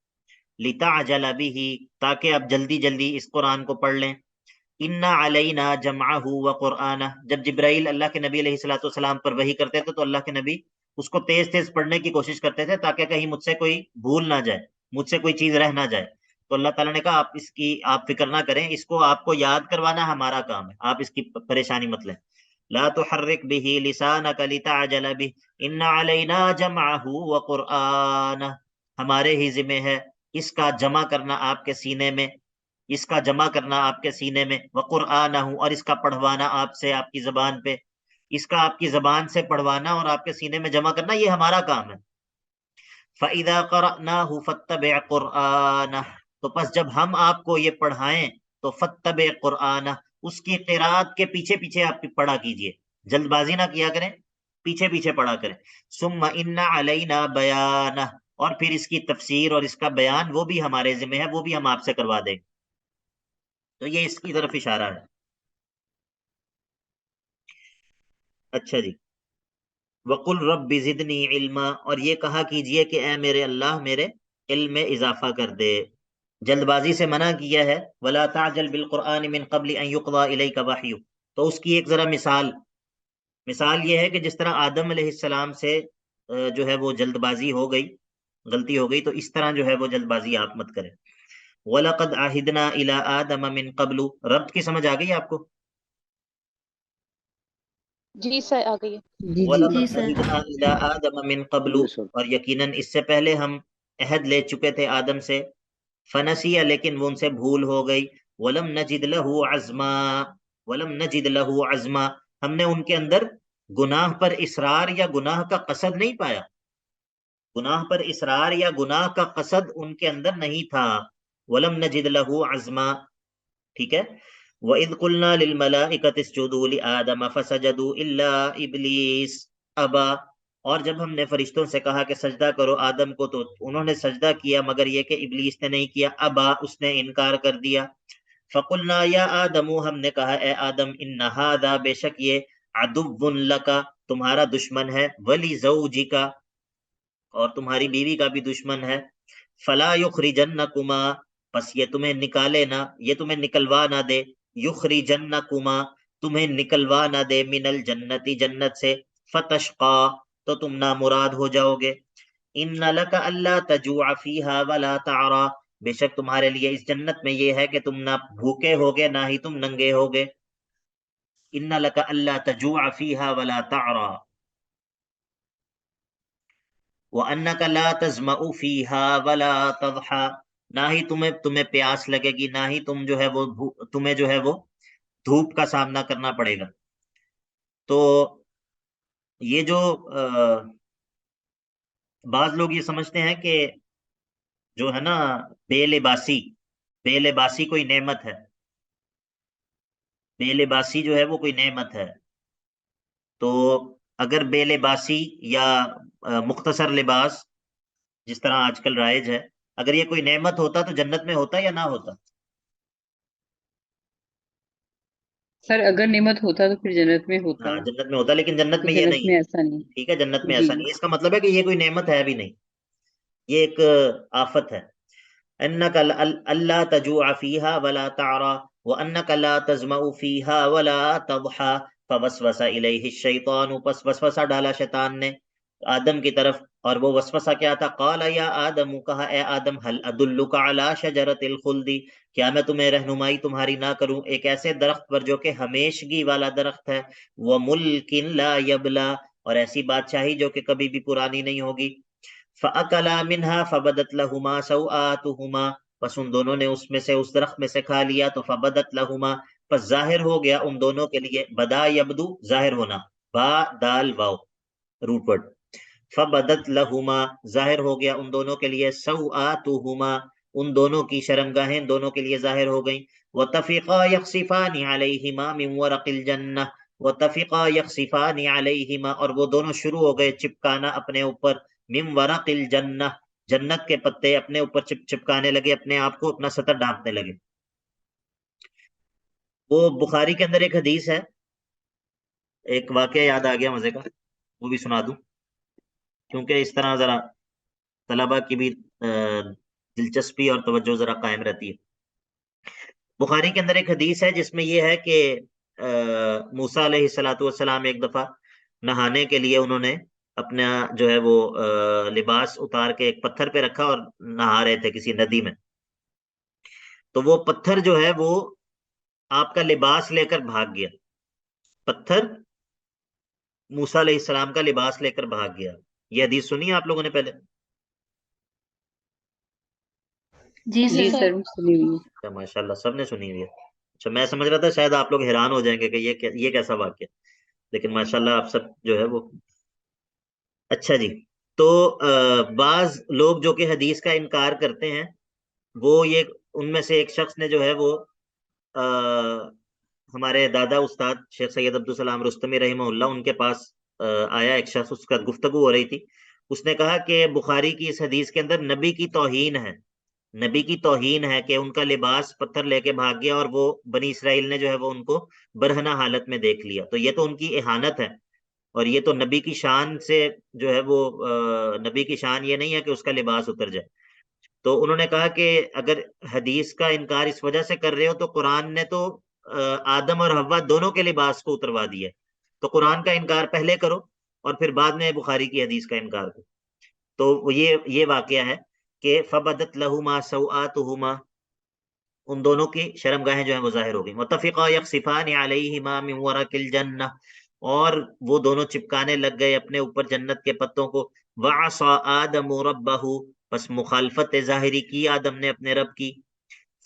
لتعجل به، تاکہ آپ جلدی جلدی اس قرآن کو پڑھ لیں۔ انا علینا جمعہ وقرآنہ، جب جبرائیل اللہ کے نبی علیہ الصلوۃ والسلام پر وحی کرتے تھے تو اللہ کے نبی اس کو تیز تیز پڑھنے کی کوشش کرتے تھے تاکہ کہیں مجھ سے کوئی بھول نہ جائے، مجھ سے کوئی چیز رہ نہ جائے۔ تو اللہ تعالیٰ نے کہا آپ اس کی آپ فکر نہ کریں، اس کو آپ کو یاد کروانا ہمارا کام ہے، آپ اس کی پریشانی مت لیں۔ لا تحرک به لسانک لتعجل به ان علینا جمعہ وقرآنہ، ہمارے ہی ذمہ ہے اس کا جمع کرنا آپ کے سینے میں، اس کا جمع کرنا آپ کے سینے میں، وقرآنہ، اور اس کا پڑھوانا آپ سے، آپ کی زبان پہ، اس کا آپ کی زبان سے پڑھوانا اور آپ کے سینے میں جمع کرنا، یہ ہمارا کام ہے۔ فَإِذَا قَرَأْنَاهُ فَاتَّبِعْ قُرْآنَهُ، تو پس جب ہم آپ کو یہ پڑھائیں تو فَاتَّبِعْ قُرْآنَهُ، اس کی قرات کے پیچھے پیچھے آپ پڑھا کیجئے، جلد بازی نہ کیا کریں، پیچھے پیچھے پڑھا کریں۔ ثُمَّ إِنَّ عَلَيْنَا بَيَانَهُ، اور پھر اس کی تفسیر اور اس کا بیان وہ بھی ہمارے ذمہ ہے، وہ بھی ہم آپ سے کروا دیں۔ تو یہ اس کی طرف اشارہ ہے۔ اچھا جی، وَقُلْ رَبِّ زِدْنِي عِلْمًا، اور یہ کہا کیجئے کہ اے میرے اللہ میرے علم میں اضافہ کر دے، جلد بازی سے منع کیا ہے، وَلَا تَعْجَلْ بِالْقُرْآنِ مِنْ قَبْلِ أَنْ يُقْضَى إِلَيْكَ وَحْيُهُ، تو اس کی ایک ذرا مثال یہ ہے کہ جس طرح آدم علیہ السلام سے جو ہے وہ جلد بازی ہو گئی، غلطی ہو گئی، تو اس طرح جو ہے وہ جلد بازی آپ مت کریں۔ وَلَقَدْ عَهِدْنَا إِلَىٰ آدَمَ مِنْ قَبْلُ، ربط کی سمجھ آ گئی آپ کو؟ جی سر آ گئی ہے۔ جی جی جی وَلَقَدْ سر۔ عَهِدْنَا إِلَىٰ آدَمَ مِنْ قَبْلُ، جی سر۔ اور یقیناً اس سے پہلے ہم عہد لے چکے تھے آدم سے، فنسیہ، لیکن وہ ان سے بھول ہو گئی، وَلَمْ نَجِدْ لَهُ عَزْمًا، وَلَمْ نَجِدْ لَهُ عَزْمًا، ہم نے ان کے اندر گناہ پر اصرار یا گناہ کا قصد نہیں پایا، گناہ پر اصرار یا گناہ کا قصد ان کے اندر نہیں تھا، وَلَمْ نَجِدْ لَهُ عَزْمًا، ٹھیک ہے۔ وَإِذْ قُلْنَا لِلْمَلَائِكَةِ اسْجُدُوا لِآدَمَ فَسَجَدُوا إِلَّا إِبْلِيسَ أَبَى، اور جب ہم نے فرشتوں سے کہا کہ سجدہ کرو آدم کو تو انہوں نے سجدہ کیا مگر یہ کہ ابلیس نے نہیں کیا، ابا اس نے انکار کر دیا۔ فَقُلْنَا يَا آدَمُ، ہم نے کہا اے آدم، إِنَّ هَذَا، بے شک یہ، عَدُوٌّ لَكَ، تمہارا دشمن ہے، وَلِزَوْجِكَ، اور تمہاری بیوی کا بھی دشمن ہے، فَلَا يُخْرِجَنَّكُمَا، پس یہ تمہیں نکالے نہ، یہ تمہیں نکلوا نہ دے، یخرجنکما، تمہیں نکلوا نہ دے، من الجنتی، جنت سے، فتشقا، تو تم نامراد ہو جاؤ گے۔ ان لک الا تجوع فیہا ولا تعرا، بے شک تمہارے لیے اس جنت میں یہ ہے کہ تم نہ بھوکے ہوگے نہ ہی تم ننگے ہوگے۔ ان لک الا تجوع فیہا ولا تعرا وانک لا تظمأ فیہا ولا تضحا، نہ ہی تمہیں پیاس لگے گی، نہ ہی تم جو ہے وہ تمہیں جو ہے وہ دھوپ کا سامنا کرنا پڑے گا۔ تو یہ جو بعض لوگ یہ سمجھتے ہیں کہ جو ہے نا بے لباسی کوئی نعمت ہے، بے لباسی جو ہے وہ کوئی نعمت ہے۔ تو اگر بے لباسی یا مختصر لباس جس طرح آج کل رائج ہے، اگر یہ کوئی نعمت ہوتا تو جنت میں ہوتا یا نہ ہوتا؟ سر اگر نعمت ہوتا تو پھر جنت میں ہوتا، ہاں جنت میں ہوتا، لیکن جنت تو میں یہ جنت نہیں میں ہے۔ ایسا نہیں۔ ٹھیک ہے، جنت میں جی ایسا نہیں ہے، اس کا مطلب ہے کہ یہ کوئی نعمت ہے بھی نہیں، یہ ایک آفت ہے۔ انک اللہ تجوع فیہا ولا تعرا وانک لا تظمأ فیہا ولا تضحا فوسوس الیہ الشیطان، پس وسوسہ ڈالا شیطان نے آدم کی طرف، اور وہ وسوسہ کیا تھا؟ قال یا آدم، کہا اے آدم، هل ادلک علی شجرۃ الخلد، کیا میں تمہیں رہنمائی تمہاری نہ کروں ایک ایسے درخت پر جو کہ ہمیشگی والا درخت ہے، وملک لا یبلا، اور ایسی بادشاہی جو کہ کبھی بھی پرانی نہیں ہوگی۔ فَأَكَلَا مِنْهَا فَبَدَتْ لَهُمَا سَوْآتُهُمَا، پس ان دونوں نے اس میں سے، اس درخت میں سے کھا لیا، تو فَبَدَتْ لَهُمَا، پس ظاہر ہو گیا ان دونوں کے لیے، بدا یبدو، ظاہر ہونا، با دال واو روٹ ورڈ، فَبَدَتْ لَهُمَا، ظاہر ہو گیا ان دونوں کے لیے، سَوْآتُهُمَا، ان دونوں کی شرمگاہیں ان دونوں کے لیے ظاہر ہو گئیں، وَطَفِقَا يَخْصِفَانِ عَلَيْهِمَا مِنْ وَرَقِ الْجَنَّةِ، وَطَفِقَا يَخْصِفَانِ عَلَيْهِمَا، اور وہ دونوں شروع ہو گئے چپکانا اپنے اوپر، من ورق الجنہ، جنت کے پتے اپنے اوپر چپکانے لگے، اپنے آپ کو اپنا سطر ڈھانپنے لگے۔ وہ بخاری کے اندر ایک حدیث ہے، ایک واقعہ یاد آ گیا مزے کا، وہ بھی سنا دوں کیونکہ اس طرح ذرا طلبہ کی بھی دلچسپی اور توجہ ذرا قائم رہتی ہے۔ بخاری کے اندر ایک حدیث ہے جس میں یہ ہے کہ موسیٰ علیہ الصلوۃ والسلام ایک دفعہ نہانے کے لیے انہوں نے اپنا جو ہے وہ لباس اتار کے ایک پتھر پہ رکھا اور نہا رہے تھے کسی ندی میں، تو وہ پتھر جو ہے وہ آپ کا لباس لے کر بھاگ گیا، پتھر موسیٰ علیہ السلام کا لباس لے کر بھاگ گیا۔ یہ حدیث سنی ہے آپ لوگوں نے پہلے؟ جی جی سر۔ سر سنی ہوئی ہے۔ ماشاء اللہ سب نے سنی ہوئی ہے۔ اچھا میں سمجھ رہا تھا شاید آپ لوگ حیران ہو جائیں گے کہ یہ کیسا واقعہ، لیکن ماشاء اللہ آپ سب جو ہے وہ، اچھا جی۔ تو بعض لوگ جو کہ حدیث کا انکار کرتے ہیں، وہ یہ ان میں سے ایک شخص نے جو ہے وہ ہمارے دادا استاد شیخ سید عبدالسلام رستمی رحمہ اللہ، ان کے پاس آیا ایک شخص، اس کا گفتگو ہو رہی تھی، اس نے کہا کہ بخاری کی اس حدیث کے اندر نبی کی توہین ہے، نبی کی توہین ہے کہ ان کا لباس پتھر لے کے بھاگ گیا اور وہ بنی اسرائیل نے جو ہے وہ ان کو برہنہ حالت میں دیکھ لیا، تو یہ تو ان کی اہانت ہے، اور یہ تو نبی کی شان سے جو ہے وہ نبی کی شان یہ نہیں ہے کہ اس کا لباس اتر جائے۔ تو انہوں نے کہا کہ اگر حدیث کا انکار اس وجہ سے کر رہے ہو تو قرآن نے تو آدم اور حوا دونوں کے لباس کو اتروا دیا، تو قرآن کا انکار پہلے کرو اور پھر بعد میں بخاری کی حدیث کا انکار کرو۔ تو یہ واقعہ ہے کہ فبدت لہما سوآتہما، ان دونوں کی شرمگاہیں جو ہیں وہ ظاہر ہو گئی، وطفقا یخصفان علیہما من ورق الجنہ، اور وہ دونوں چپکانے لگ گئے اپنے اوپر جنت کے پتوں کو، وعصى آدم ربہ، پس مخالفت ظاہری کی آدم نے اپنے رب کی،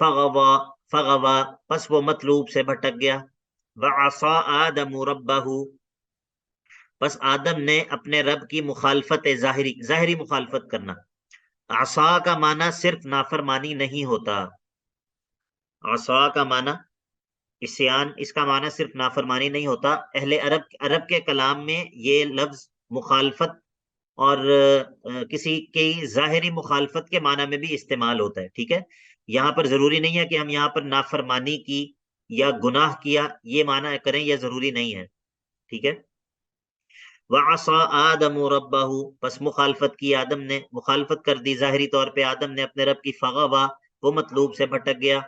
فغوا پس وہ مطلوب سے بھٹک گیا، وعصى آدم ربہ، پس آدم نے اپنے رب کی مخالفت ظاہری مخالفت کرنا۔ عصا کا معنی صرف نافرمانی نہیں ہوتا، عصا کا معنی عصیان اس کا معنی صرف نافرمانی نہیں ہوتا، اہل عرب کے کلام میں یہ لفظ مخالفت اور کسی کی ظاہری مخالفت کے معنی میں بھی استعمال ہوتا ہے، ٹھیک ہے؟ یہاں پر ضروری نہیں ہے کہ ہم یہاں پر نافرمانی کی یا گناہ کیا یہ معنی کریں، یہ ضروری نہیں ہے، ٹھیک ہے؟ وَعَصَىٰ آدَمُ رَبَّهُ، پس مخالفت کی آدم نے، مخالفت کر دی ظاہری طور پہ آدم نے اپنے رب کی، فغوا، وہ مطلوب سے بھٹک گیا،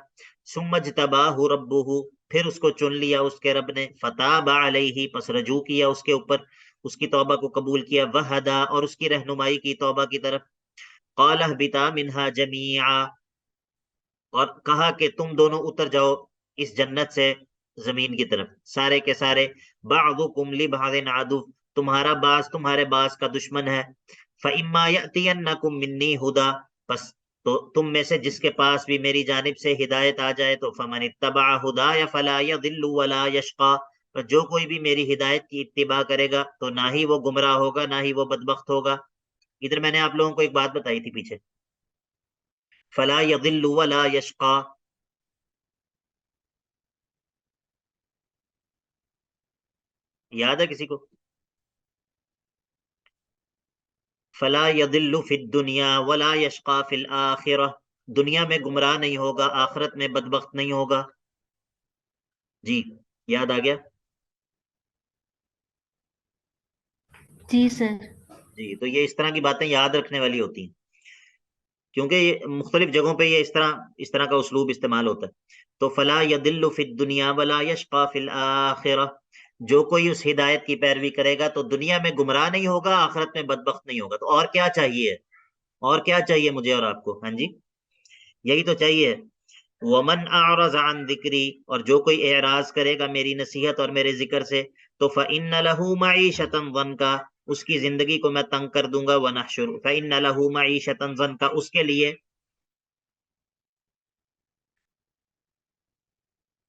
ثم اجتباہ ربہ، پھر اس کو چن لیا اس کے رب نے، فتاب علیہ، پس رجوع کیا اس کے اوپر، اس کی توبہ کو قبول کیا، وہدا، اور اس کی رہنمائی کی توبہ کی طرف، قال اہبطا منہا جمیعا، اور کہا کہ تم دونوں اتر جاؤ اس جنت سے زمین کی طرف، سارے کے سارے، بعضکم لبعض عدو، تمہارا بعض تمہارے بعض کا دشمن ہے، فإما یأتینکم منی ہدا، پس تو تم میں سے جس کے پاس بھی میری جانب سے ہدایت آ جائے تو فمن اتبع ہدای فلا یضل ولا یشقى، جو کوئی بھی میری ہدایت کی اتباع کرے گا تو نہ ہی وہ گمراہ ہوگا نہ ہی وہ بدبخت ہوگا۔ ادھر میں نے آپ لوگوں کو ایک بات بتائی تھی پیچھے، فلا یضل ولا یشقى، یاد ہے کسی کو؟ فلا یضل فی الدنیا ولا یشقى فی الآخرہ، دنیا میں گمراہ نہیں ہوگا، آخرت میں بدبخت نہیں ہوگا، جی یاد آ گیا؟ جی سر۔ جی تو یہ اس طرح کی باتیں یاد رکھنے والی ہوتی ہیں، کیونکہ یہ مختلف جگہوں پہ یہ اس طرح کا اسلوب استعمال ہوتا ہے۔ تو فلا یضل فی الدنیا ولا یشقى فی الآخرہ، جو کوئی اس ہدایت کی پیروی کرے گا تو دنیا میں گمراہ نہیں ہوگا، آخرت میں بدبخت نہیں ہوگا۔ تو اور کیا چاہیے، اور کیا چاہیے مجھے اور آپ کو؟ ہاں جی یہی تو چاہیے۔ ومن اعرض عن ذکری، اور جو کوئی اعراض کرے گا میری نصیحت اور میرے ذکر سے تو فإن له معیشۃ ضنکا، اس کی زندگی کو میں تنگ کر دوں گا، ونحشر فإن له معیشۃ ضنکا،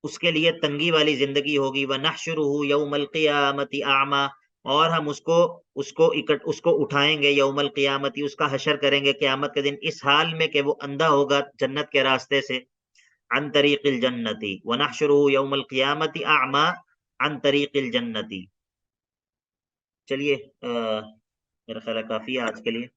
اس کے لیے تنگی والی زندگی ہوگی، ونحشرہ یوم القیامۃ اعمی، اور ہم اس کو اٹھائیں گے یوم القیامت، اس کا حشر کریں گے قیامت کے دن، اس حال میں کہ وہ اندھا ہوگا جنت کے راستے سے، عن طریق الجنت، ونحشرہ یوم القیامت اعمی عن طریق الجنت۔ چلیے میرا خیال ہے کافی ہے آج کے لیے۔